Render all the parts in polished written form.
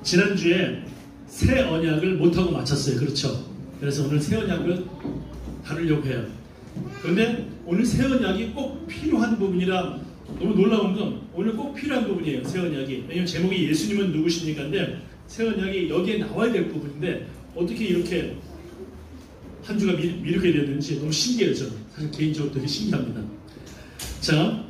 지난주에 새 언약을 못하고 마쳤어요. 그렇죠? 그래서 오늘 새 언약을 다루려고 해요. 그런데 오늘 새 언약이 꼭 필요한 부분이라 너무 놀라운 건 오늘 꼭 필요한 부분이에요. 새 언약이. 왜냐면 제목이 예수님은 누구십니까인데 새 언약이 여기에 나와야 될 부분인데 어떻게 이렇게 한 주가 미루게 됐는지 너무 신기해요. 저는 사실 개인적으로 되게 신기합니다. 자,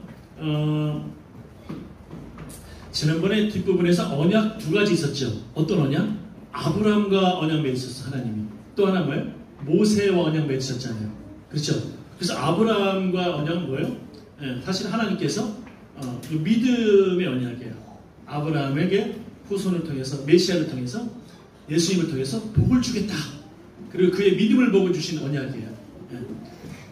지난번에 뒷부분에서 언약 두 가지 있었죠. 어떤 언약? 아브라함과 언약 맺으셨어 하나님이. 또 하나 뭐예요? 모세와 언약 맺으셨잖아요. 그렇죠? 그래서 아브라함과 언약은 뭐예요? 사실 하나님께서 믿음의 언약이에요. 아브라함에게 후손을 통해서 메시아를 통해서 예수님을 통해서 복을 주겠다. 그리고 그의 믿음을 보고 주신 언약이에요.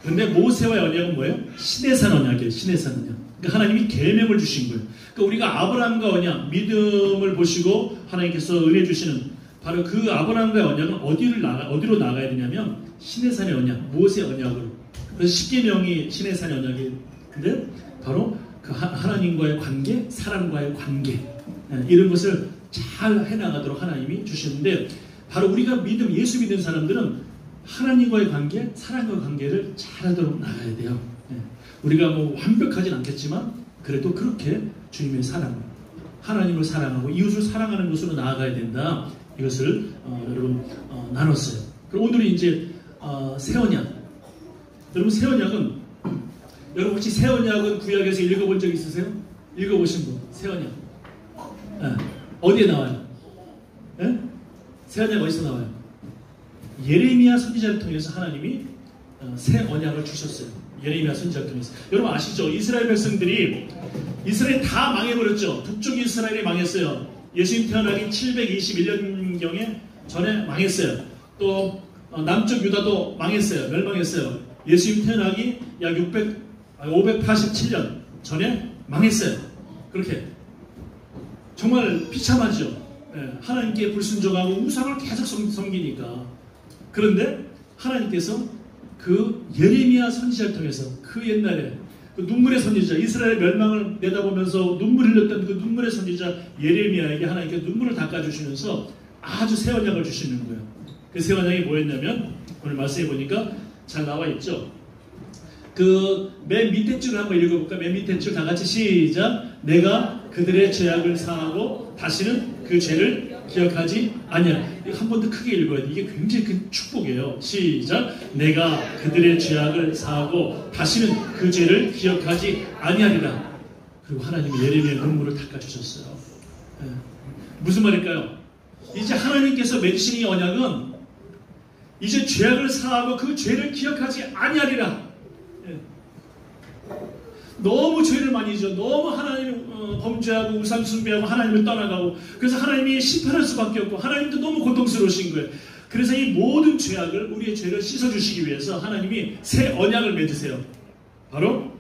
그런데 모세와의 언약은 뭐예요? 시내산 언약이에요. 시내산 언약. 그러니까 하나님이 계명을 주신 거예요. 그러니까 우리가 아브라함과 언약, 믿음을 보시고 하나님께서 은혜 주시는 바로 그 아브라함과의 언약은 어디로 나가야 되냐면 시내산의 언약, 모세의 언약으로. 그래서 십계명이 시내산의 언약이에요. 근데 바로 그 하나님과의 관계, 사람과의 관계 이런 것을 잘 해나가도록 하나님이 주시는데 바로 우리가 예수 믿는 사람들은 하나님과의 관계, 사람과의 관계를 잘하도록 나가야 돼요. 우리가 뭐 완벽하진 않겠지만 그래도 그렇게 주님의 사랑, 하나님을 사랑하고 이웃을 사랑하는 것으로 나아가야 된다. 이것을 여러분 나눴어요. 그럼 오늘은 이제 새 언약. 여러분 새 언약은 여러분 혹시 새 언약은 구약에서 읽어본 적 있으세요? 읽어보신 분? 새 언약. 어디에 나와요? 새 언약 어디서 나와요? 예레미야 선지자를 통해서 하나님이 새 언약을 주셨어요. 예레미야 선지자를 통해서. 여러분 아시죠? 이스라엘 백성들이 이스라엘이 다 망해버렸죠. 북쪽 이스라엘이 망했어요. 예수님 태어나기 721년경에 전에 망했어요. 또 남쪽 유다도 망했어요. 멸망했어요. 예수님 태어나기 약 587년 전에 망했어요. 그렇게 정말 비참하죠. 하나님께 불순종하고 우상을 계속 섬기니까. 그런데 하나님께서 그 예레미야 선지자를 통해서 그 옛날에 그 눈물의 선지자, 이스라엘 멸망을 내다보면서 눈물 흘렸던 그 눈물의 선지자 예레미야에게 하나님께서 눈물을 닦아주시면서 아주 새 언약을 주시는 거예요. 그 새 언약이 뭐였냐면 오늘 말씀해 보니까 잘 나와 있죠. 그 맨 밑에 줄을 한번 읽어볼까? 맨 밑에 줄 다 같이 시작. 내가 그들의 죄악을 사하고 다시는 그 죄를 기억하지 아니하리라. 한 번 더 크게 읽어야 돼. 이게 굉장히 큰 축복이에요. 시작. 내가 그들의 죄악을 사하고 다시는 그 죄를 기억하지 아니하리라. 그리고 하나님이 예레미야의 눈물을 닦아주셨어요. 무슨 말일까요? 이제 하나님께서 맺으신 이 언약은 이제 죄악을 사하고 그 죄를 기억하지 아니하리라. 너무 죄를 많이 지어 너무 하나님을 범죄하고 우상 숭배하고 하나님을 떠나가고 그래서 하나님이 심판할 수밖에 없고 하나님도 너무 고통스러우신 거예요. 그래서 이 모든 죄악을 우리의 죄를 씻어주시기 위해서 하나님이 새 언약을 맺으세요. 바로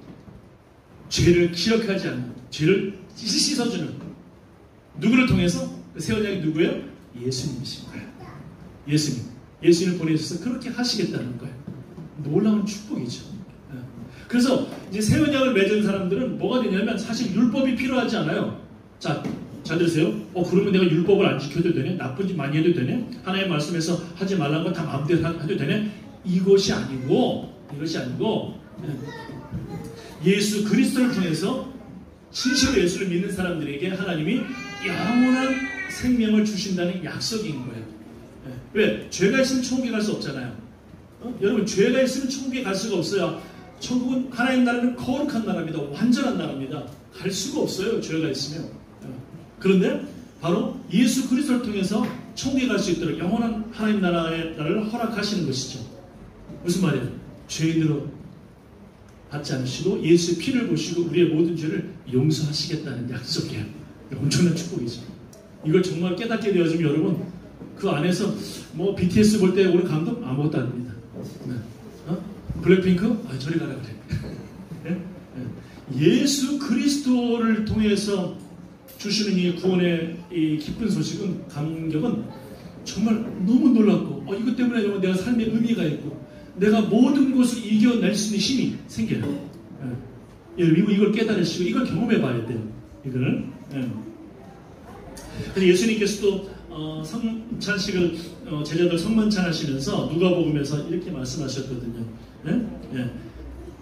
죄를 기억하지 않는 죄를 씻어주는 누구를 통해서? 그 새 언약이 누구예요? 예수님이신 거예요. 예수님을 보내셔서 그렇게 하시겠다는 거예요. 놀라운 축복이죠. 그래서 이제 새 언약을 맺은 사람들은 뭐가 되냐면 사실 율법이 필요하지 않아요. 자, 잘 들으세요. 그러면 내가 율법을 안 지켜도 되네? 나쁜 짓 많이 해도 되네? 하나님 말씀에서 하지 말라는 거 다 마음대로 해도 되네? 이것이 아니고 예수 그리스도를 통해서 진실로 예수를 믿는 사람들에게 하나님이 영원한 생명을 주신다는 약속인 거예요. 왜? 죄가 있으면 천국에 갈 수 없잖아요. 여러분 죄가 있으면 천국에 갈 수가 없어요. 천국은 하나님 나라는 거룩한 나라입니다. 완전한 나라입니다. 갈 수가 없어요. 죄가 있으면. 그런데 바로 예수 그리스도를 통해서 천국에 갈 수 있도록 영원한 하나님 나라를 허락하시는 것이죠. 무슨 말이에요? 죄인으로 받지 않으시고 예수의 피를 보시고 우리의 모든 죄를 용서하시겠다는 약속이에요. 엄청난 축복이죠. 이걸 정말 깨닫게 되어지면 여러분 그 안에서 뭐 BTS 볼 때 오는 감동 아무것도 아닙니다. 블랙핑크? 저리 가라 그래. 예수 그리스도를 통해서 주시는 이 구원의 이 기쁜 소식은 감격은 정말 너무 놀랍고 이것 때문에 정말 내가 삶의 의미가 있고 내가 모든 것을 이겨낼 수 있는 힘이 생겨요. 여러분 이걸 깨달으시고 이걸 경험해 봐야 돼요. 이거는. 그래서 예수님께서도 성찬식을 제자들 성만찬 하시면서 누가복음에서 이렇게 말씀하셨거든요. 네? 네.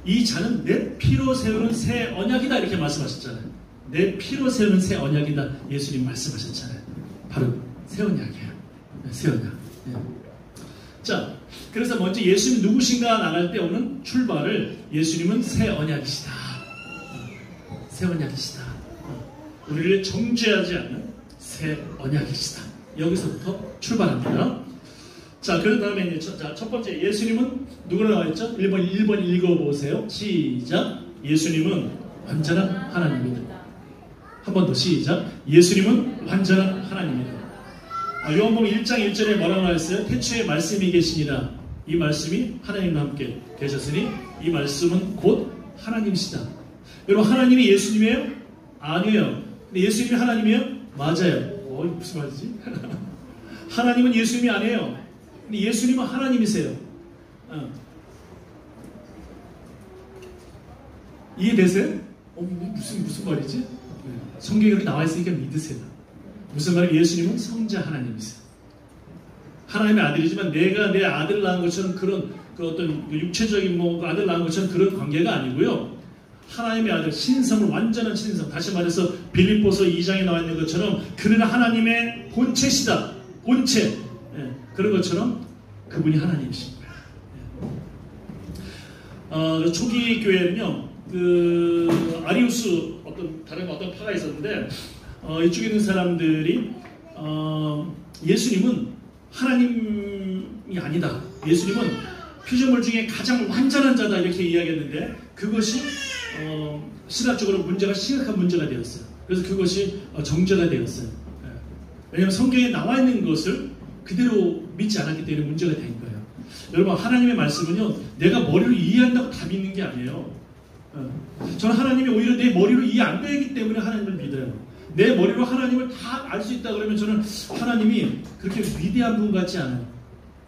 이 잔은 내 피로 세우는 새 언약이다 이렇게 말씀하셨잖아요. 내 피로 세우는 새 언약이다 예수님 말씀하셨잖아요. 바로 새 언약이에요. 네, 새 언약. 네. 자, 그래서 먼저 예수님 누구신가 나갈 때 오는 출발을 예수님은 새 언약이시다. 새 언약이시다. 우리를 정죄하지 않는 새 언약이시다. 여기서부터 출발합니다. 자, 그 다음에 첫 번째 예수님은 누구로 나와 있죠? 1번 읽어보세요. 시작. 예수님은 완전한 하나님입니다. 한 번 더 시작. 예수님은 완전한 하나님입니다. 요한복음 1장 1절에 뭐라고 나왔어요? 태초에 말씀이 계시니라. 이 말씀이 하나님과 함께 계셨으니 이 말씀은 곧 하나님이시다. 여러분 하나님이 예수님이에요? 아니에요. 근데 예수님이 하나님이에요? 맞아요. 무슨 말이지? 하나님은 예수님이 아니에요. 근데 예수님은 하나님이세요. 이해되세요? 무슨 말이지? 성경에 그렇게 나와 있으니까 믿으세요. 무슨 말이에요? 예수님은 성자 하나님이세요. 하나님의 아들이지만 내가 내 아들을 낳은 것처럼 그런 어떤 육체적인 아들 낳은 것처럼 그런 관계가 아니고요. 하나님의 아들, 신성을 완전한 신성. 다시 말해서 빌립보서 2장에 나와 있는 것처럼 그는 하나님의 본체시다. 본체. 그런 것처럼 그분이 하나님이신 거예요. 초기 교회는요, 아리우스 다른 어떤 파가 있었는데 이쪽에 있는 사람들이 예수님은 하나님이 아니다. 예수님은 피조물 중에 가장 완전한 자다 이렇게 이야기했는데 그것이 신학적으로 심각한 문제가 되었어요. 그래서 그것이 정죄가 되었어요. 왜냐하면 성경에 나와 있는 것을 그대로 믿지 않았기 때문에 문제가 된 거예요. 여러분 하나님의 말씀은요 내가 머리로 이해한다고 다 믿는 게 아니에요. 저는 하나님이 오히려 내 머리로 이해 안 되기 때문에 하나님을 믿어요. 내 머리로 하나님을 다 알 수 있다 그러면 저는 하나님이 그렇게 위대한 분 같지 않아요.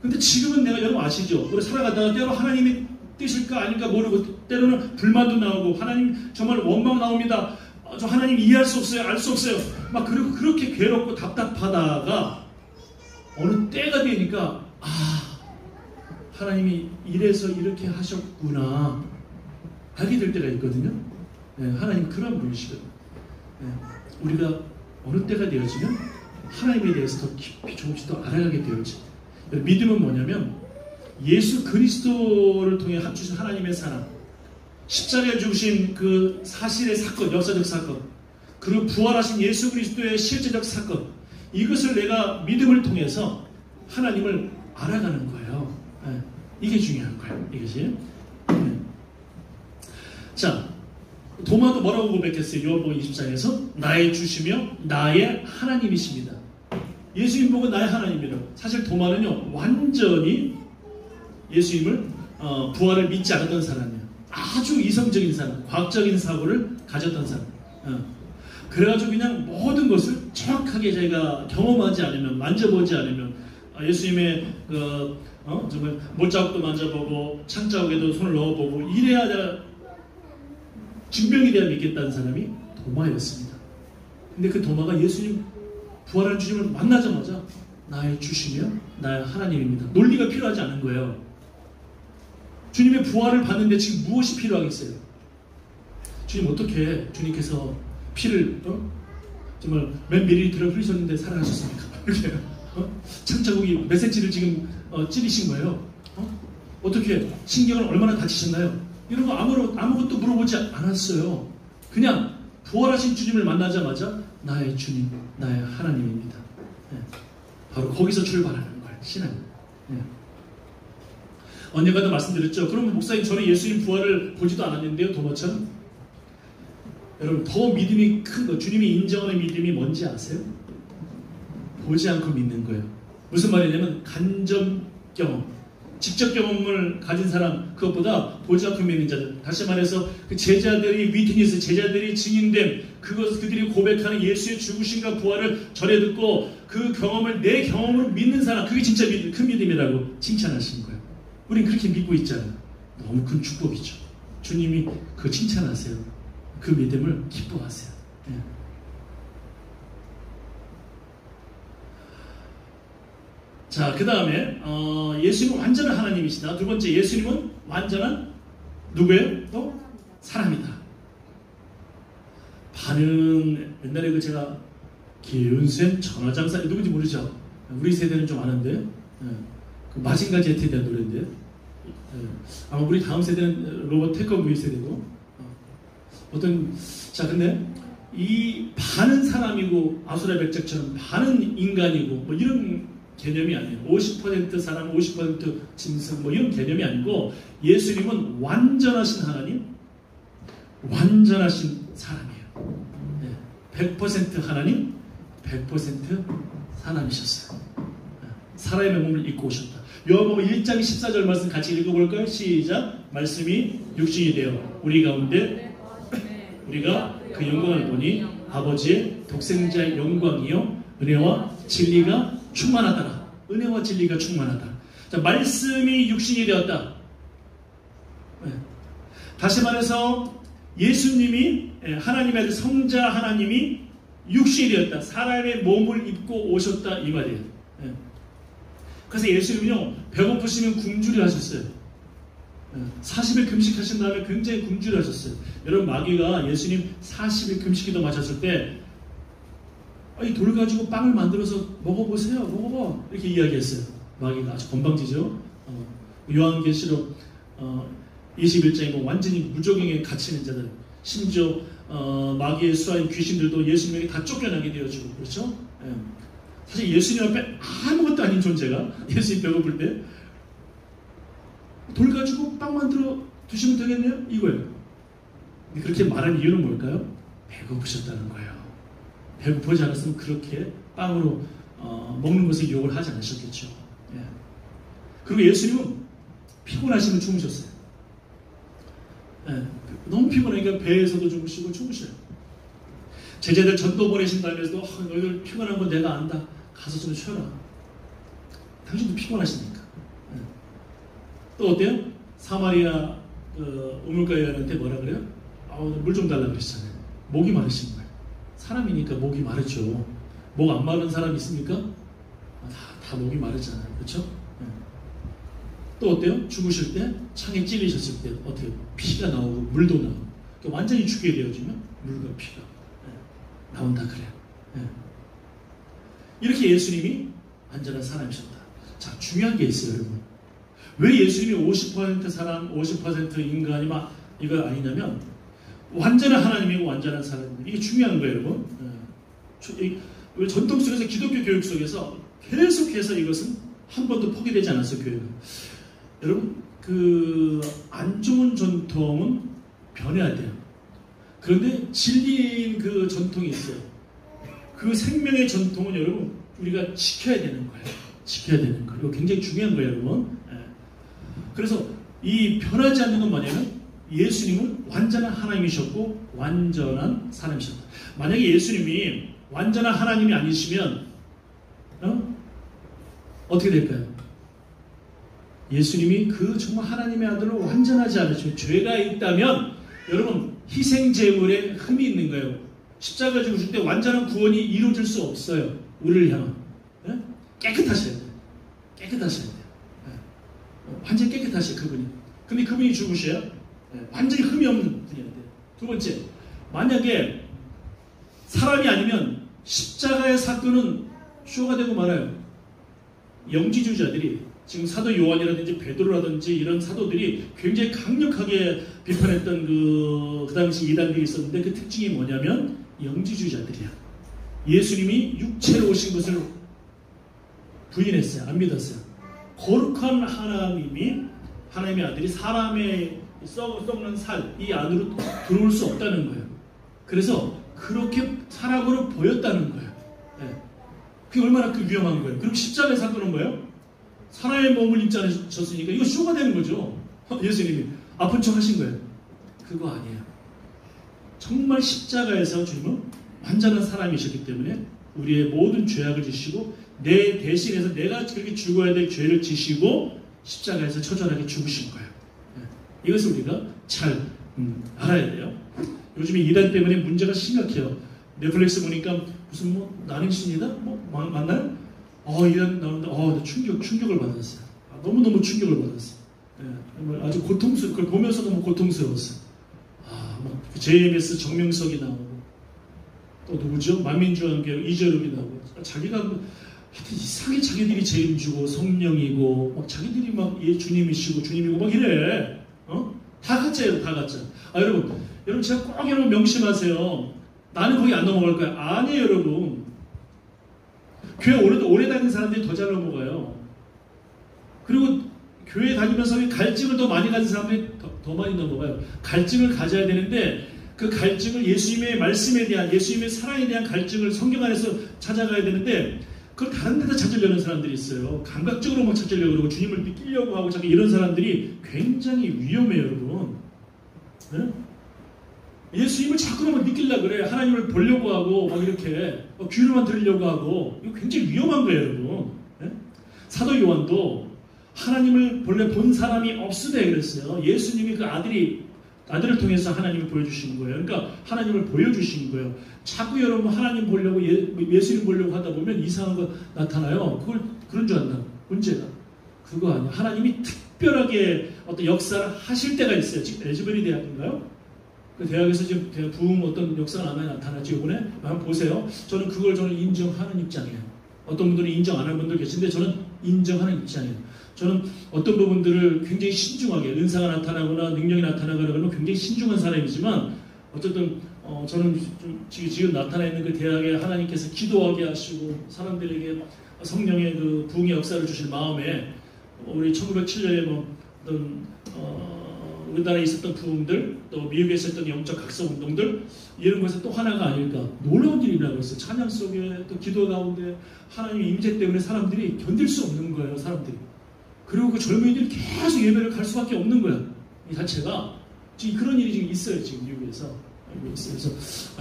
근데 지금은 내가 여러분 아시죠? 우리 살아가다가 때로 하나님이 뜻일까 아닐까 모르고 때로는 불만도 나오고 하나님 정말 원망 나옵니다. 저 하나님 이해할 수 없어요. 알 수 없어요. 막 그리고 그렇게 괴롭고 답답하다가 어느 때가 되니까 하나님이 이래서 이렇게 하셨구나 알게 될 때가 있거든요. 네, 하나님 그런 분이시거든요. 네, 우리가 어느 때가 되어지면 하나님에 대해서 더 깊이 조금씩 더 알아가게 되어지. 믿음은 뭐냐면 예수 그리스도를 통해 합주신 하나님의 사랑, 십자가에 죽으신 그 사실의 사건, 역사적 사건, 그리고 부활하신 예수 그리스도의 실제적 사건, 이것을 내가 믿음을 통해서 하나님을 알아가는 거예요. 네, 이게 중요한 거예요. 이것이. 네. 자, 도마도 뭐라고 고백했어요? 요한복음 20장에서 나의 주시며 나의 하나님이십니다. 예수님 보고 나의 하나님이라고. 사실 도마는요 완전히 예수님을 부활을 믿지 않았던 사람이에요. 아주 이성적인 사람, 과학적인 사고를 가졌던 사람. 그래가지고 그냥 모든 것을 정확하게 자기가 경험하지 않으면, 만져보지 않으면 예수님의 정말 못자국도 만져보고 창자국에도 손을 넣어보고 이래야 내가 증명이 돼야 믿겠다는 사람이 도마였습니다. 근데 그 도마가 예수님 부활한 주님을 만나자마자 나의 주시며 나의 하나님입니다. 논리가 필요하지 않은 거예요. 주님의 부활을 받는데 지금 무엇이 필요하겠어요? 주님 어떻게 주님께서 피를 정말 몇 밀리리터를 흘리셨는데 살아나셨습니까? 이렇게 창자국이 몇 센치를 지금 찌르신 거예요? 어떻게 신경을 얼마나 다치셨나요? 이런 거 아무것도 물어보지 않았어요. 그냥 부활하신 주님을 만나자마자 나의 주님, 나의 하나님입니다. 네. 바로 거기서 출발하는 거예요. 신앙. 네. 언젠가도 말씀드렸죠. 그러면 목사님 저는 예수님 부활을 보지도 않았는데요. 도마처럼. 여러분 더 믿음이 큰 거, 주님이 인정하는 믿음이 뭔지 아세요? 보지 않고 믿는 거예요. 무슨 말이냐면 간접 경험. 직접 경험을 가진 사람 그것보다 보지 않고 믿는 자들. 다시 말해서 그 제자들이 위트니스, 제자들이 증인된 그들이 고백하는 예수의 죽으심과 부활을 전해 듣고 그 경험을 내 경험으로 믿는 사람, 그게 진짜 큰 믿음이라고 칭찬하신 거예요. 우린 그렇게 믿고 있잖아요. 너무 큰 축복이죠. 주님이 그 칭찬하세요. 그 믿음을 기뻐하세요. 네. 자, 그 다음에 예수님은 완전한 하나님이시다. 두 번째, 예수님은 완전한 누구예요? 또 사람이다. 반은 옛날에 그 제가 기은쌤 전화장사 누군지 모르죠? 우리 세대는 좀 아는데 그 마징가 제트에 대한 노래인데 아마 우리 다음 세대는 로봇 태권브이 세대고 자 근데 이 반은 사람이고 아수라 백작처럼 반은 인간이고 뭐 이런 개념이 아니에요. 50% 사람 50% 짐승 뭐 이런 개념이 아니고 예수님은 완전하신 하나님, 완전하신 사람이에요. 100% 하나님, 100% 사람이셨어요. 사람의 몸을 입고 오셨다. 요한복음 1장 14절 말씀 같이 읽어볼까요? 시작. 말씀이 육신이 되어 우리 가운데 우리가 그 영광을 보니 아버지의 독생자의 영광이요 은혜와 진리가 충만하더라. 은혜와 진리가 충만하다. 자, 말씀이 육신이 되었다. 다시 말해서 예수님이 하나님의 아들 성자 하나님이 육신이 되었다. 사람의 몸을 입고 오셨다 이 말이에요. 그래서 예수님은요 배고프시면 굶주려 하셨어요. 40일 금식하신 다음에 굉장히 굶주려 하셨어요. 여러분 마귀가 예수님 40일 금식기도 마쳤을 때 이 돌 가지고 빵을 만들어서 먹어보세요. 먹어봐. 이렇게 이야기했어요. 마귀가 아주 건방지죠. 요한계시록 21장에 보면 완전히 무적행에 갇히는 자들 심지어 마귀의 수하인 귀신들도 예수님에게 다 쫓겨나게 되어지고 그렇죠? 사실 예수님 앞에 아무것도 아닌 존재가 예수님 배고플 때 돌 가지고 빵 만들어 드시면 되겠네요? 이거예요. 그렇게 말한 이유는 뭘까요? 배고프셨다는 거예요. 배고프지 않았으면 그렇게 빵으로 먹는 것에 유혹을 하지 않으셨겠죠. 그리고 예수님은 피곤하시면 주무셨어요. 너무 피곤하니까 배에서도 주무시고 주무셔요. 제자들 전도 보내신 다음에도 너희들 피곤한 건 내가 안다. 가서 좀 쉬어라. 당신도 피곤하시니까. 또 어때요? 사마리아 우물가 여인한테 뭐라 그래요? 물 좀 달라 그랬잖아요. 목이 마르신 거예요. 사람이니까 목이 마르죠. 목 안 마른 사람 있습니까? 다 목이 마르잖아요. 그렇죠? 또 어때요? 죽으실 때 창에 찔리셨을 때 어떻게 피가 나오고 물도 나오고 완전히 죽게 되어지면 물과 피가 나온다 그래요. 이렇게 예수님이 완전한 사람이셨다. 자, 중요한 게 있어요, 여러분. 왜 예수님이 50% 사람, 50% 인간이 막 이거 아니냐면 완전한 하나님이고 완전한 사람입니다. 이게 중요한 거예요, 여러분. 전통 속에서 기독교 교육 속에서 계속해서 이것은 한 번도 포기되지 않았어요, 교회는. 여러분, 안 좋은 전통은 변해야 돼요. 그런데 진리인 그 전통이 있어요. 그 생명의 전통은 여러분 우리가 지켜야 되는 거예요. 지켜야 되는 거예요. 이거 굉장히 중요한 거예요, 여러분. 그래서 이 변하지 않는 건 뭐냐면 예수님은 완전한 하나님이셨고 완전한 사람이셨다. 만약에 예수님이 완전한 하나님이 아니시면 어떻게 될까요? 예수님이 그 정말 하나님의 아들로 완전하지 않으시면 죄가 있다면 여러분 희생제물에 흠이 있는 거예요. 십자가 죽으실 때 완전한 구원이 이루어질 수 없어요. 우리를 향한. 깨끗하셔야 돼요. 깨끗하셔야 돼요. 완전히 깨끗하셔요, 그분이. 근데 그분이 죽으셔야 완전히 흠이 없는 분이어야 돼요. 두 번째, 만약에 사람이 아니면 십자가의 사건은 쇼가 되고 말아요. 영지주의자들이 지금 사도 요한이라든지 베드로라든지 이런 사도들이 굉장히 강력하게 비판했던 그 당시 이단들이 있었는데 그 특징이 뭐냐면 영지주의자들이야. 예수님이 육체로 오신 것을 부인했어요. 안 믿었어요. 거룩한 하나님의 아들이 사람의 썩는 살 이 안으로 들어올 수 없다는 거예요. 그래서 그렇게 사람으로 보였다는 거예요. 그게 얼마나 위험한 거예요. 그리고 십자가의 사건은 뭐예요? 사람의 몸을 입지 않으셨으니까 이거 쇼가 되는 거죠. 예수님이 아픈 척 하신 거예요. 그거 아니에요. 정말 십자가에서 주님은 완전한 사람이셨기 때문에 우리의 모든 죄악을 지시고 내 대신해서 내가 그렇게 죽어야 될 죄를 지시고 십자가에서 처절하게 죽으신 거예요. 이것을 우리가 잘 알아야 돼요. 요즘에 이단 때문에 문제가 심각해요. 넷플릭스 보니까 무슨 난행신이다? 맞나요? 이런 나오는데, 나 충격을 받았어요. 너무너무 충격을 받았어요. 예, 아주 그걸 보면서 너무 고통스러웠어요. 막 JMS 정명석이 나오고, 또 누구죠? 만민주한교 이재룡이 나오고, 자기가 하여튼 이상하게 자기들이 죄인주고 성령이고, 막 자기들이 막 주님이시고 주님이고 막 이래. 다 가짜예요, 다 가짜. 여러분 제가 꼭 여러분 명심하세요. 나는 거기 안 넘어갈 거야. 아니에요, 여러분. 교회 오래 다니는 사람들이 더 잘 넘어가요. 그리고 교회 다니면서 갈증을 더 많이 가진 사람들이 더 많이 넘어가요. 갈증을 가져야 되는데 그 갈증을 예수님의 말씀에 대한, 예수님의 사랑에 대한 갈증을 성경 안에서 찾아가야 되는데 그걸 다른 데다 찾으려는 사람들이 있어요. 감각적으로 막 찾으려고 그러고 주님을 믿기려고 하고 자꾸 이런 사람들이 굉장히 위험해요, 여러분. 네? 예수님을 자꾸 막 믿기려고 그래. 하나님을 보려고 하고 막 이렇게 귀로만 들으려고 하고, 이거 굉장히 위험한 거예요, 여러분. 네? 사도 요한도 하나님을 본래 본 사람이 없으되 그랬어요. 예수님이 그 아들을 통해서 하나님을 보여주신 거예요. 그러니까 하나님을 보여주신 거예요. 자꾸 여러분 하나님 보려고 예수님 보려고 하다 보면 이상한 거 나타나요. 그런 줄 안다. 문제가 그거 아니야. 하나님이 특별하게 어떤 역사를 하실 때가 있어요. 지금 에즈베리 대학인가요? 그 대학에서 지금 부흥 어떤 역사가 많이 나타나죠. 이번에 한번 보세요. 저는 인정하는 입장이에요. 어떤 분들은 인정 안 하는 분들 계신데 저는 인정하는 입장이에요. 저는 어떤 부분들을 굉장히 신중하게, 은사가 나타나거나 능력이 나타나거나 그러면 굉장히 신중한 사람이지만, 어쨌든 저는 지금 나타나 있는 그 대학에 하나님께서 기도하게 하시고 사람들에게 성령의 그 부흥의 역사를 주실 마음에, 우리 1907년에 어떤 우리나라에 있었던 부흥들, 또 미국에 있었던 영적 각성 운동들, 이런 것에서 또 하나가 아닐까. 놀라운 일이라고 했어요. 찬양 속에 또 기도 가운데 하나님의 임재 때문에 사람들이 견딜 수 없는 거예요. 사람들이. 그리고 그 젊은이들이 계속 예배를 갈 수밖에 없는 거야. 이 자체가. 지금 그런 일이 지금 있어요. 지금 미국에서. 그래서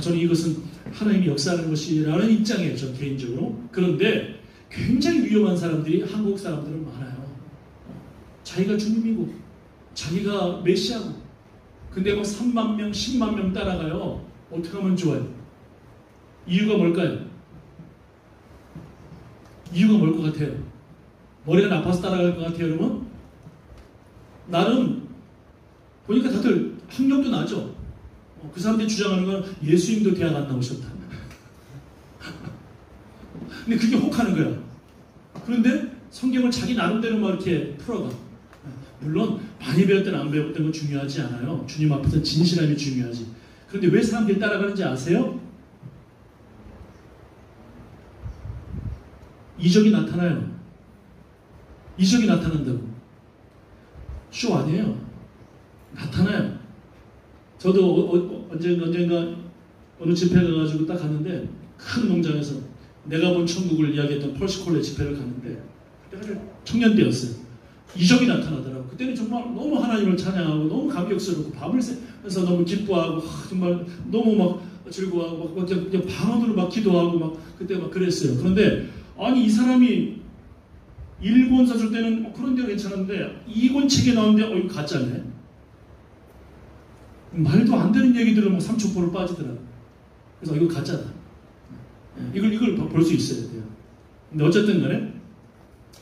저는 이것은 하나님이 역사하는 것이라는 입장이에요. 저 개인적으로. 그런데 굉장히 위험한 사람들이 한국 사람들은 많아요. 자기가 주님이고 자기가 메시아고, 근데 3만 명, 10만 명 따라가요. 어떻게 하면 좋아요? 이유가 뭘까요? 이유가 뭘 것 같아요? 머리가 나빠서 따라갈 것 같아요, 여러분? 나름 보니까 다들 학력도 나죠. 그 사람들이 주장하는 건 예수님도 대학 안 나오셨다. 근데 그게 혹하는 거야. 그런데 성경을 자기 나름대로 막 이렇게 풀어가. 물론 많이 배웠든 안 배웠든 건 중요하지 않아요. 주님 앞에서 진실함이 중요하지. 그런데 왜 사람들이 따라가는지 아세요? 이적이 나타나요. 이적이 나타난다고. 쇼 아니에요. 나타나요. 저도 언젠가 어느 집회 가가지고 딱 갔는데, 큰 농장에서 내가 본 천국을 이야기했던 펄스콜레 집회를 갔는데, 그때가 청년 때였어요. 이적이 나타나더라고요. 그때는 정말 너무 하나님을 찬양하고 너무 감격스럽고 밤을 새면서 너무 기뻐하고 정말 너무 막 즐거워하고 막 방언으로 막 기도하고 막 그때 막 그랬어요. 그런데 아니 이 사람이 1권 써줄 때는 그런 데가 괜찮은데 2권 책에 나오는데 이거 가짜네. 말도 안 되는 얘기들을 막 삼초포를 빠지더라고요. 그래서 이거 가짜다. 이걸 볼 수 있어야 돼요. 근데 어쨌든 간에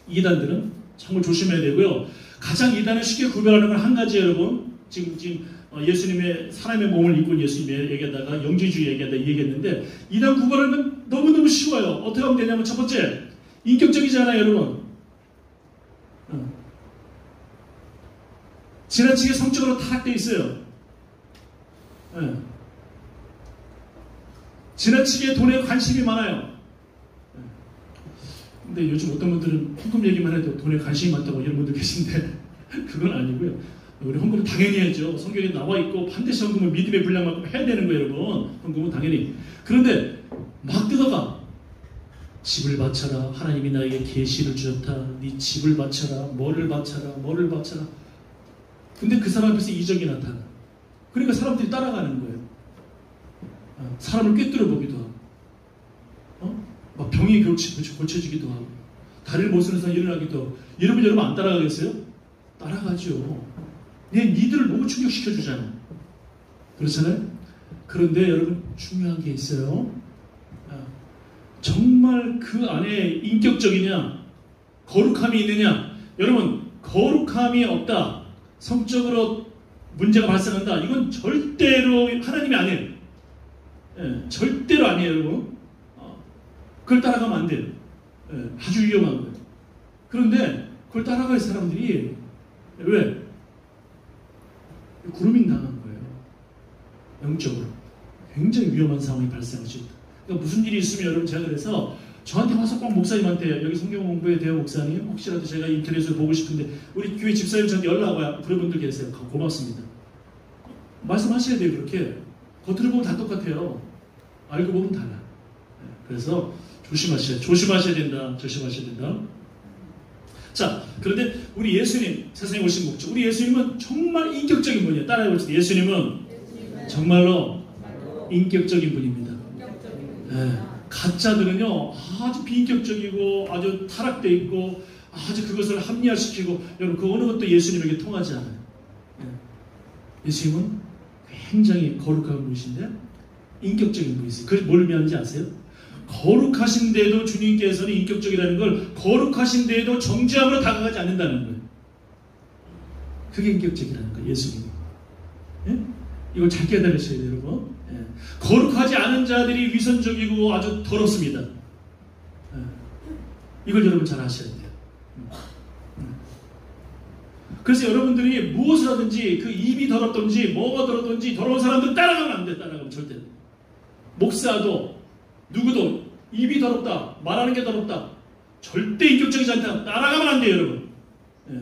이단들은 정말 조심해야 되고요. 가장 이단을 쉽게 구별하는 건 한 가지, 여러분. 지금 예수님의 사람의 몸을 입고 예수님의 얘기하다가 영지주의 얘기했는데, 이단 구별하면 너무너무 쉬워요. 어떻게 하면 되냐면, 첫 번째, 인격적이잖아요, 여러분. 지나치게 성적으로 타락되어 있어요. 지나치게 돈에 관심이 많아요. 근데 요즘 어떤 분들은 헌금 얘기만 해도 돈에 관심이 많다고 이런 분들 계신데 그건 아니고요. 우리 헌금은 당연히 해야죠. 성경에 나와 있고 반드시 헌금은 믿음의 분량만큼 해야 되는 거예요, 여러분. 헌금은 당연히. 그런데 막 뜯어가. 집을 바쳐라. 하나님이 나에게 계시를 주었다. 네 집을 바쳐라. 뭐를 바쳐라. 근데 그 사람 앞에서 이적이 나타나. 그러니까 사람들이 따라가는 거예요. 사람을 꿰뚫어 보기도 하고. 막 병이 고쳐지기도 하고, 다리를 못 쓰는 사람이 일어나기도 하고. 여러분 안 따라가겠어요? 따라가죠. 니들을 너무 충격시켜주잖아요. 그렇잖아요? 그런데 여러분 중요한 게 있어요. 정말 그 안에 인격적이냐, 거룩함이 있느냐? 여러분, 거룩함이 없다, 성적으로 문제가 발생한다, 이건 절대로 하나님이 아니에요. 예, 절대로 아니에요, 여러분. 그걸 따라가면 안 돼요. 예, 아주 위험한 거예요. 그런데 그걸 따라갈 사람들이 왜? 그루밍 당한 거예요. 영적으로. 굉장히 위험한 상황이 발생할 수 있다. 그러니까 무슨 일이 있으면 여러분, 제가 그래서 저한테 와서 꼭 목사님한테, 여기 성경 공부에 대한 목사님, 혹시라도 제가 인터넷으로 보고 싶은데 우리 교회 집사님 저한테 연락 와요. 그런 분들 계세요. 고맙습니다. 말씀하셔야 돼요. 그렇게 겉으로 보면 다 똑같아요. 알고 보면 달라. 그래서 조심하셔야 된다. 자, 그런데 우리 예수님, 세상에 오신 목적, 우리 예수님은 정말 인격적인 분이에요. 따라해봅시다. 예수님은 정말로 인격적인 분입니다. 네. 가짜들은요, 아주 비인격적이고 아주 타락되어 있고 아주 그것을 합리화시키고, 여러분, 그 어느 것도 예수님에게 통하지 않아요. 네. 예수님은 굉장히 거룩한 분이신데 인격적인 분이세요. 그래서 뭘 의미하는지 아세요? 거룩하신데도 주님께서는 인격적이라는 걸, 거룩하신데도 정죄함으로 다가가지 않는다는 거예요. 그게 인격적이라는 거예요. 예수님. 예? 이걸 잘 깨달으셔야 돼요, 여러분. 예. 거룩하지 않은 자들이 위선적이고 아주 더럽습니다. 예. 이걸 여러분 잘 아셔야 돼요. 그래서 여러분들이 무엇을 하든지, 그 입이 더럽든지 뭐가 더럽든지, 더러운 사람들 따라가면 안 돼. 따라가면 절대. 목사도 누구도 입이 더럽다, 말하는 게 더럽다, 절대 인격적이지 않다, 따라가면 안 돼요, 여러분. 예.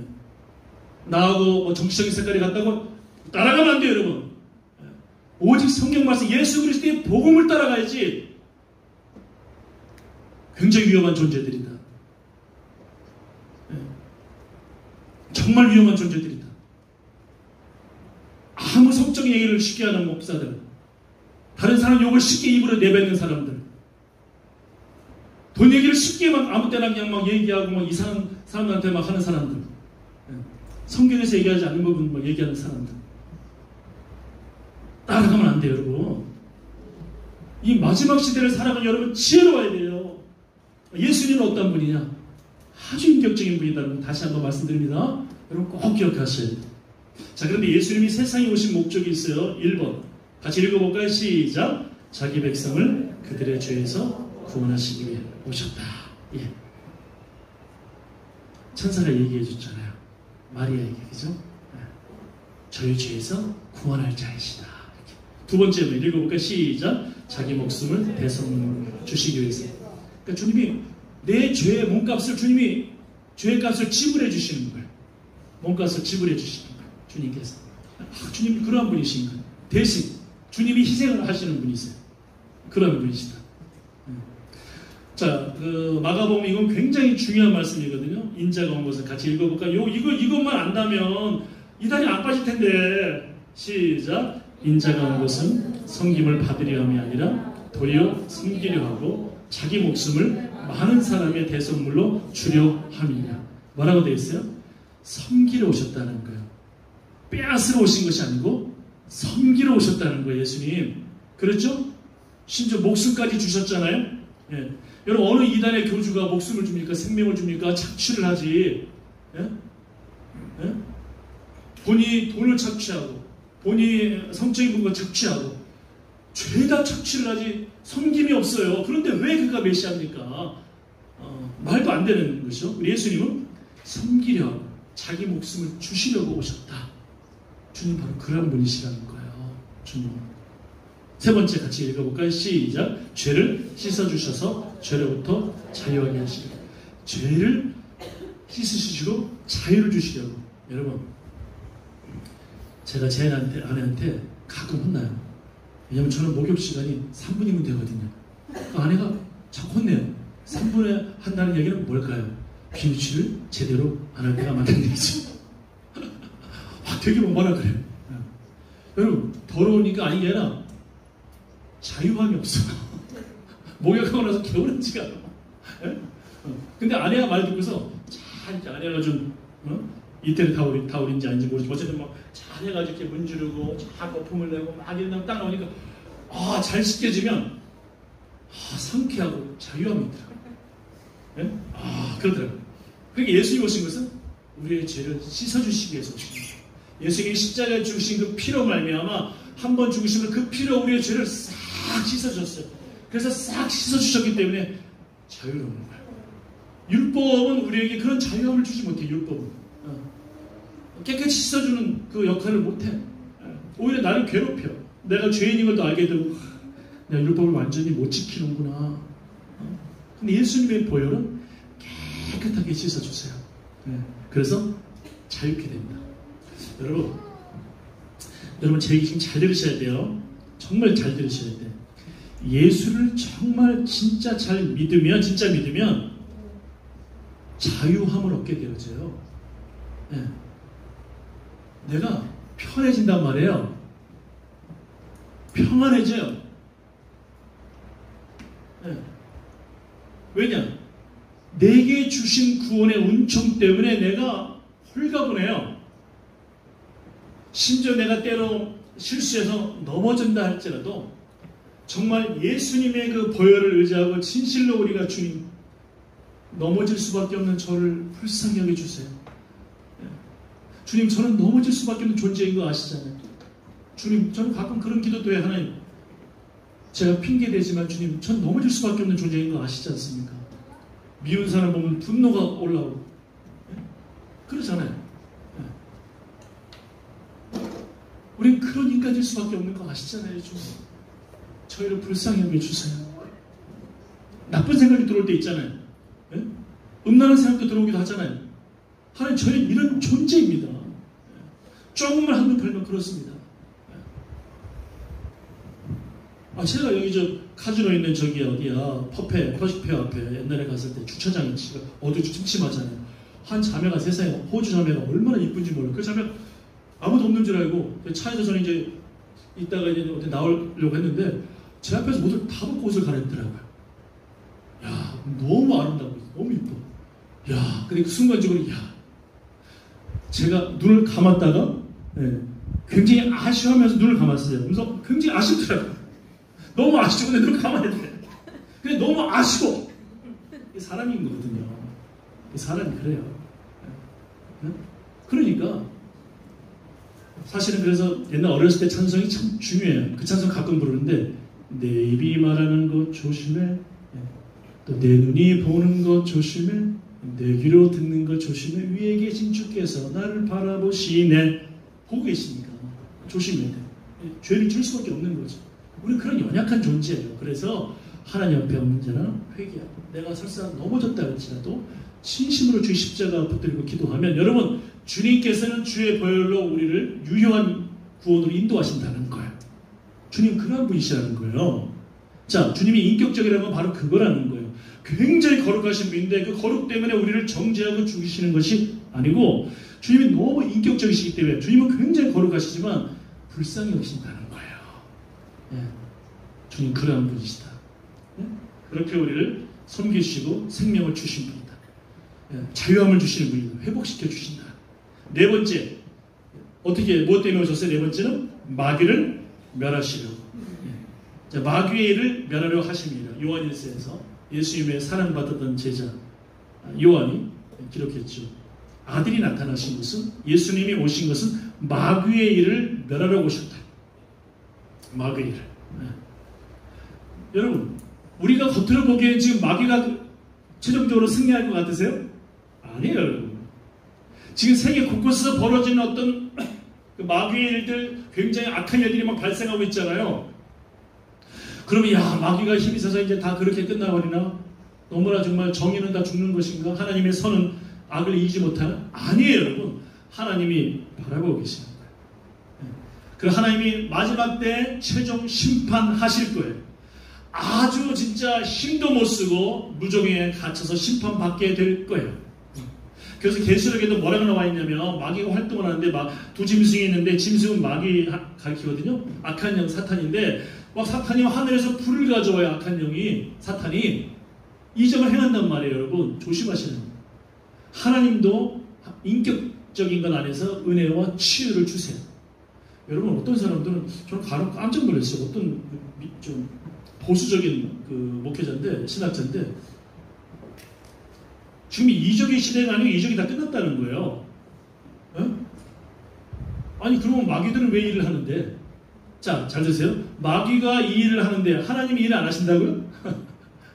나하고 뭐 정치적인 색깔이 같다고 따라가면 안 돼요, 여러분. 예. 오직 성경 말씀, 예수 그리스도의 복음을 따라가야지. 굉장히 위험한 존재들이다. 예. 정말 위험한 존재들이다. 아무 성적인 얘기를 쉽게 하는 목사들, 다른 사람 욕을 쉽게 입으로 내뱉는 사람들, 돈 얘기를 쉽게 막 아무 때나 그냥 막 얘기하고 막 이상한 사람들한테 막 하는 사람들, 성경에서 얘기하지 않는 부분 막 얘기하는 사람들, 따라가면 안 돼요, 여러분. 이 마지막 시대를 살아가는 여러분, 지혜로워야 돼요. 예수님은 어떤 분이냐? 아주 인격적인 분이다는 걸 다시 한번 말씀드립니다. 여러분 꼭 기억하셔야 돼요. 자, 그런데 예수님이 세상에 오신 목적이 있어요. 1번 같이 읽어볼까요? 시작. 자기 백성을 그들의 죄에서 구원하시기 위해 오셨다. 예. 천사가 얘기해 줬잖아요. 마리아에게, 그죠? 예. 저희 죄에서 구원할 자이시다. 이렇게. 두 번째 문 읽어볼까요? 시작. 자기 목숨을 대성물로 주시기 위해서. 그러니까 주님이 내 죄의 몸값을, 주님이 죄의 값을 지불해 주시는 거예요. 몸값을 지불해 주시는 거예요. 주님께서. 주님이 그러한 분이신 거예요. 대신 주님이 희생을 하시는 분이세요. 그런 분이시다. 자, 그 마가복음, 이건 굉장히 중요한 말씀이거든요. 인자가 온 것을 같이 읽어볼까요? 이것만 안다면 이단이 안 빠질 텐데. 시작. 인자가 온 것은 섬김을 받으려 함이 아니라 도리어 섬기려 하고 자기 목숨을 많은 사람의 대속물로 주려 함이냐. 뭐라고 되어 있어요? 섬기러 오셨다는 거예요. 빼앗으러 오신 것이 아니고 섬기러 오셨다는 거예요, 예수님. 그렇죠? 심지어 목숨까지 주셨잖아요. 예. 여러분, 어느 이단의 교주가 목숨을 줍니까? 생명을 줍니까? 착취를 하지. 예? 예? 본인이 돈을 착취하고, 본인이 성적인 부분을 착취하고, 죄다 착취를 하지 섬김이 없어요. 그런데 왜 그가 메시아입니까? 말도 안 되는 것이죠. 우리 예수님은 섬기려, 자기 목숨을 주시려고 오셨다. 주님 바로 그런 분이시라는 거예요. 주님. 세 번째 같이 읽어볼까요? 시작. 죄를 씻어주셔서 죄로부터 자유하게 하시려고. 죄를 씻으시고 자유를 주시려고. 여러분, 제가 제 아내한테 가끔 혼나요. 왜냐면 저는 목욕 시간이 3분이면 되거든요. 그 아내가 자꾸 혼내요. 3분에 한다는 얘기는 뭘까요? 비누칠을 제대로 안 할 때가 많다는 얘기죠. 되게 뭐라 그래요. 여러분, 더러우니까 아닌 게 아니라 자유함이 없어. 목욕하고 나서 개운하지가 않아. 근데 아내가 말 듣고서 잘 이렇게 아내가 좀 이태리 타올인지 아닌지 모르지만 어쨌든 막 잘 해가지고 이렇게 문지르고 잘 거품을 내고 막 이런 다음에 딱 나오니까 잘 씻겨지면 상쾌하고 자유함이 있더라고요. 예? 그러더라고요. 그러니까 예수님 오신 것은 우리의 죄를 씻어주시기 위해서 오신 거예요. 예수님이 십자가에 주신 그 피로 말미암아 한 번 죽으시면 그 피로 우리의 죄를 싹 씻어주셨어요. 그래서 싹 씻어주셨기 때문에 자유로운 거예요. 율법은 우리에게 그런 자유함을 주지 못해요. 율법은 깨끗이 씻어주는 그 역할을 못해. 오히려 나를 괴롭혀. 내가 죄인인 것도 알게 되고 내가 율법을 완전히 못 지키는구나. 근데 예수님의 보혈은 깨끗하게 씻어주세요. 그래서 자유케 됩니다. 여러분 제 얘기 지금 잘 들으셔야 돼요. 정말 잘 들으셔야 돼. 예수를 정말 진짜 믿으면 자유함을 얻게 되어져요. 내가 편해진단 말이에요. 평안해져요. 왜냐? 내게 주신 구원의 은총 때문에 내가 홀가분해요. 심지어 내가 때로 실수해서 넘어진다 할지라도 정말 예수님의 그 보혈을 의지하고 진실로 우리가 주님 넘어질 수밖에 없는 저를 불쌍히 여겨주세요. 주님, 저는 넘어질 수밖에 없는 존재인 거 아시잖아요. 주님, 저는 가끔 그런 기도도 해요. 하나님, 제가 핑계대지만 주님, 전 넘어질 수밖에 없는 존재인 거 아시지 않습니까? 미운 사람 보면 분노가 올라오고 그러잖아요. 우린 그런 인간일 수밖에 없는 거 아시잖아요. 주님, 저희를 불쌍히 여겨주세요. 나쁜 생각이 들어올 때 있잖아요. 음란한 생각도 들어오기도 하잖아요. 하나님, 저희는 이런 존재입니다. 조금만 한눈 팔면 그렇습니다. 제가 여기 카지노 있는 저기 어디야 퍼시페어 앞에 옛날에 갔을 때 주차장이 어두워 침침하잖아요. 한 자매가 세상에 호주 자매가 얼마나 이쁜지 몰라요. 그 자매 아무도 없는 줄 알고 차에서 저는 이제 이따가 이제 어디 나오려고 했는데 제 앞에서 모두 다 벗고 옷을 갈아입더라고요. 야, 너무 아름다워, 너무 이뻐. 야, 근데 그 순간적으로 제가 눈을 감았다가 굉장히 아쉬워하면서 눈을 감았어요. 그래서 굉장히 아쉽더라고요. 너무 아쉽고 근데 눈을 감아야 돼. 근데 너무 아쉬워. 이게 사람인 거거든요. 사람이 그래요. 그러니까 사실은 그래서 옛날 어렸을 때 찬송이 참 중요해요. 그 찬송 가끔 부르는데 내 입이 말하는 것 조심해, 또 내 눈이 보는 것 조심해, 내 귀로 듣는 것 조심해, 위에 계신 주께서 나를 바라보시네. 보고 계시니까 조심해야 돼. 죄를 줄 수밖에 없는 거죠. 우리 그런 연약한 존재예요. 그래서 하나님 앞에 언제나 회개하고 내가 설사 넘어졌다 할지라도 진심으로 주의 십자가 붙들고 기도하면 여러분, 주님께서는 주의 보혈로 우리를 유효한 구원으로 인도하신다는 거예요. 주님 그러한 분이시라는 거예요. 자, 주님이 인격적이라는 건 바로 그거라는 거예요. 굉장히 거룩하신 분인데 그 거룩 때문에 우리를 정죄하고 죽이시는 것이 아니고 주님이 너무 인격적이시기 때문에 주님은 굉장히 거룩하시지만 불쌍히 여기신다는 거예요. 주님 그러한 분이시다. 그렇게 우리를 섬기시고 생명을 주신 분이다. 자유함을 주시는 분이다. 회복시켜 주신다. 네 번째, 어떻게 무엇 때문에 오셨어요? 네 번째는 마귀를 멸하시려고. 자, 마귀의 일을 멸하려 하십니다. 요한일서에서 예수님의 사랑받았던 제자 요한이 기록했죠. 아들이 나타나신 것은, 예수님이 오신 것은 마귀의 일을 멸하려고 오셨다. 마귀의 일을. 여러분, 우리가 겉으로 보기에 지금 마귀가 최종적으로 승리할 것 같으세요? 아니에요, 여러분. 지금 세계 곳곳에서 벌어지는 어떤 그 마귀의 일들, 굉장히 악한 일들이 막 발생하고 있잖아요. 그러면 마귀가 힘이 있어서 이제 다 그렇게 끝나버리나? 너무나 정말 정의는 다 죽는 것인가? 하나님의 선은 악을 이기지 못하나? 아니에요, 여러분. 하나님이 바라보고 계시는 거예요. 그 하나님이 마지막 때 최종 심판하실 거예요. 아주 진짜 힘도 못 쓰고 무정에 갇혀서 심판받게 될 거예요. 그래서 계시록에도 뭐라고 나와 있냐면 마귀가 활동을 하는데 막 두 짐승이 있는데 짐승은 마귀 가리키거든요. 악한 영 사탄인데 막 사탄이 하늘에서 불을 가져와요. 악한 영이 사탄이 이적을 행한단 말이에요. 여러분 조심하시는 거예요. 하나님도 인격적인 것 안에서 은혜와 치유를 주세요. 여러분 어떤 사람들은 저는 간혹 깜짝 놀랐어요. 어떤 좀 보수적인 그 목회자인데, 신학자인데, 지금 이적의 시대가 아니고 이적이 다 끝났다는 거예요. 어? 아니 그러면 마귀들은 왜 일을 하는데? 자, 잘 드세요. 마귀가 이 일을 하는데 하나님이 일을 안 하신다고요?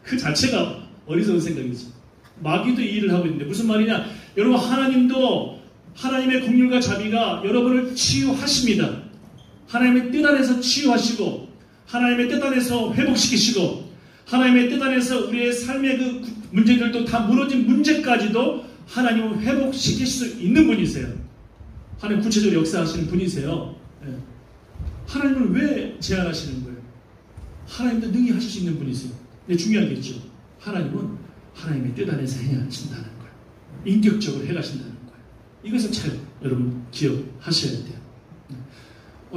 그 자체가 어리석은 생각이지. 마귀도 이 일을 하고 있는데 무슨 말이냐? 여러분, 하나님도 하나님의 긍휼과 자비가 여러분을 치유하십니다. 하나님의 뜻 안에서 치유하시고, 하나님의 뜻 안에서 회복시키시고, 하나님의 뜻 안에서 우리의 삶의 그 문제들도 다 무너진 문제까지도 하나님은 회복시킬 수 있는 분이세요. 하나님 구체적으로 역사하시는 분이세요. 예. 하나님은 왜 제안하시는 거예요? 하나님도 능히 하실 수 있는 분이세요. 근데 중요한 게 있죠. 하나님은 하나님의 뜻 안에서 행하신다는 거예요. 인격적으로 해가신다는 거예요. 이것을 잘 여러분 기억하셔야 돼요.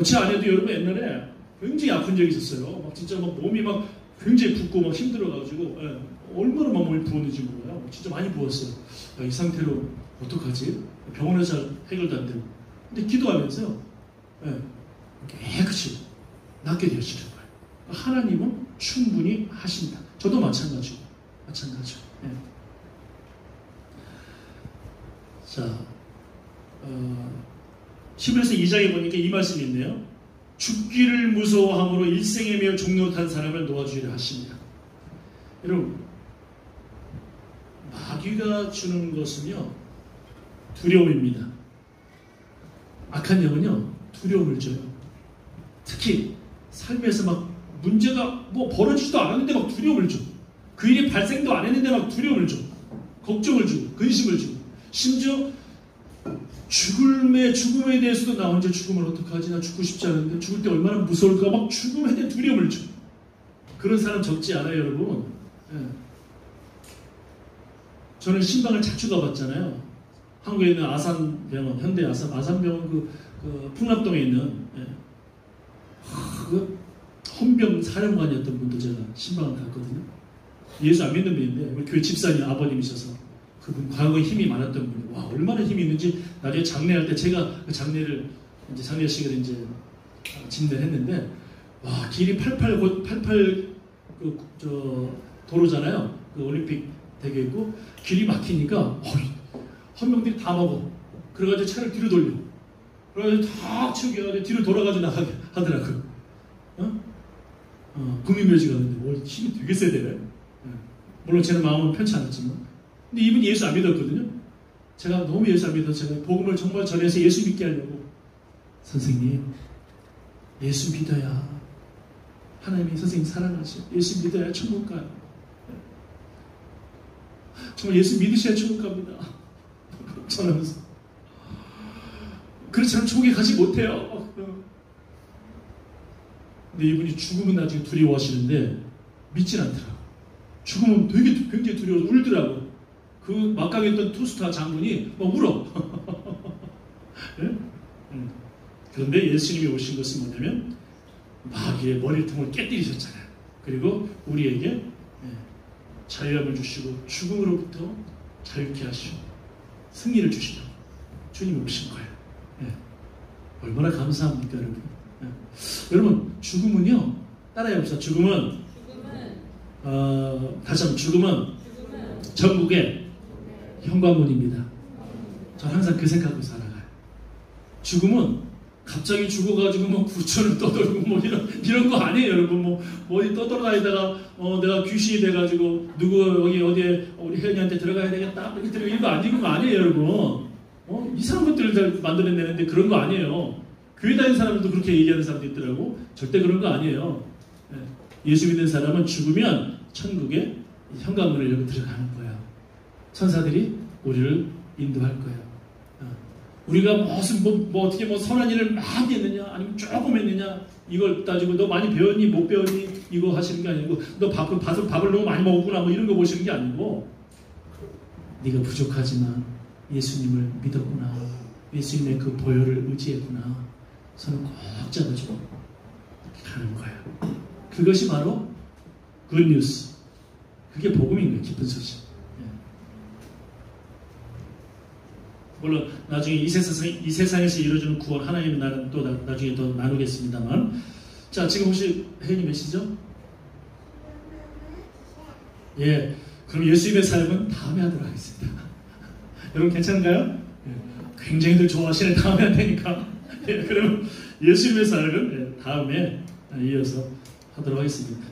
제 아내도 여러분 옛날에 굉장히 아픈 적이 있었어요. 막 진짜 막 몸이 막 굉장히 붓고 막 힘들어가지고, 예, 얼마나 막 몸이 부었는지 몰라요. 진짜 많이 부었어요. 야, 이 상태로 어떡하지? 병원에서 잘 해결도 안 되고. 근데 기도하면서요, 예, 깨끗이 낫게 되시는 거예요. 하나님은 충분히 하신다. 저도 마찬가지고. 예. 자, 히브리서 2장에 보니까 이 말씀이 있네요. 죽기를 무서워함으로 일생에 매여 종노릇한 사람을 놓아주리라 하십니다. 여러분, 마귀가 주는 것은요, 두려움입니다. 악한 영은요, 두려움을 줘요. 특히 삶에서 막 문제가 뭐 벌어지지도 않았는데 막 두려움을 줘. 그 일이 발생도 안 했는데 막 두려움을 줘. 걱정을 주고 근심을 주고, 심지어 죽음에 대해서도 나 언제 죽으면 어떡하지? 나 죽고 싶지 않은데 죽을 때 얼마나 무서울까? 막 죽음에 대한 두려움을 줘. 그런 사람 적지 않아요, 여러분. 예. 저는 신방을 자주 가봤잖아요. 한국에 있는 아산병원, 현대 아산병원 그 풍납동에 있는, 예. 그 헌병 사령관이었던 분도 제가 신방을 갔거든요. 예수 안 믿는 분인데 우리 교회 집사님 아버님이셔서 그분 과거에 힘이 많았던 분이, 와, 얼마나 힘이 있는지 나중에 장례할 때 제가 그 장례를 이제 장례식을 이제 진행을 했는데, 와, 길이 88 도로잖아요. 그 올림픽 대교 있고 길이 막히니까 헌병들이 다 먹어. 그래가지고 차를 뒤로 돌려. 그래가지고 다 치우게 해가지고 뒤로 돌아가지고 나가게 하더라고요. 국민묘지 가는데 뭘 힘이 되게 세대래. 물론 제 마음은 편치 않았지만, 근데 이분이 예수 안 믿었거든요. 제가 너무 예수 안 믿어서 제가 복음을 정말 전해서 예수 믿게 하려고, 선생님, 예수 믿어야 하나님이 선생님 사랑하셔. 예수 믿어야 천국 가요. 정말 예수 믿으셔야 천국 갑니다. 전하면서, 그렇지 않으면 천국에 가지 못해요. 근데 이분이 죽음은 나중에 두려워하시는데 믿진 않더라고요. 죽음은 되게 굉장히 두려워서 울더라고요. 그 막강에 있던 투스타 장군이 막 울어. 네? 그런데 예수님이 오신 것은 뭐냐면 마귀의 머리통을 깨뜨리셨잖아요. 그리고 우리에게 자유함을 주시고 죽음으로부터 자유케 하시고 승리를 주시려고 주님이 오신 거예요. 네. 얼마나 감사합니까, 여러분? 네. 여러분, 죽음은요, 따라해봅시다. 죽음은 다시 한번, 죽음은 전국의 현관문입니다. 저는 항상 그 생각으로 살아가요. 죽음은 갑자기 죽어가지고 뭐 구천을 떠돌고 뭐 이런 거 아니에요, 여러분. 뭐 어디 떠돌아다니다가 내가 귀신이 돼가지고 누구 여기 어디에 우리 혜연이한테 들어가야 되겠다 이렇게 들어가, 이런 거 아닌 거 아니에요, 여러분. 이상한 것들을 만들어내는데 그런 거 아니에요. 교회 다니는 사람들도 그렇게 얘기하는 사람도 있더라고. 절대 그런 거 아니에요. 예수 믿는 사람은 죽으면 천국의 현관문을 열고 들어가는 거예요. 천사들이 우리를 인도할 거예요. 우리가 무슨 어떻게 선한 일을 많이 했느냐 아니면 조금 했느냐 이걸 따지고 너 많이 배웠니 못 배웠니 이거 하시는 게 아니고, 너 밥을 너무 많이 먹었구나 뭐 이런 거 보시는 게 아니고, 네가 부족하지만 예수님을 믿었구나, 예수님의 그 보혈을 의지했구나, 손을 꼭 잡아주고 가는 거예요. 그것이 바로 굿뉴스. 그게 복음인 거예요. 기쁜 소식. 물론 나중에 이 세상에서 이루어지는 구원, 하나님의 나라는 또 나중에 더 나누겠습니다만, 자, 지금 혹시 혜연이 몇 시죠? 예, 그럼 예수님의 삶은 다음에 하도록 하겠습니다. 여러분 괜찮은가요? 예, 굉장히들 좋아하시는 다음에 할 테니까. 예, 그러면 예수님의 삶은 다음에 이어서 하도록 하겠습니다.